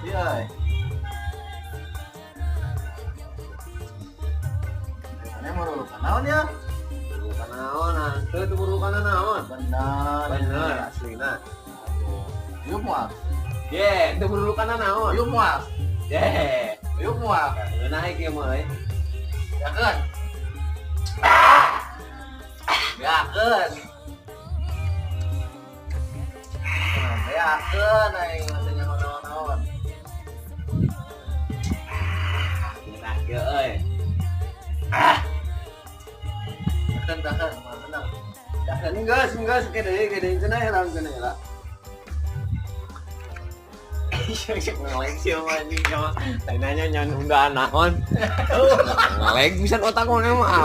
Iya. Ini merupakan naon ya? Bukan naon, itu burukan naon. Benar. Aslina. Yuk mual. Ye, itu burukan naon. Yuk mual. Ye, Yuk mual. naik ya mulai. Ya kan? Ya kan? Ya kan? Aing ngasihnya naon-naon. Nah, ya euy. Tahan, tenang. Enggak, gede cenah helang cenah heula. Ngeleng sih anjing sama. Nanya nyan undaan naon. Ngeleng bisa otak mana mah.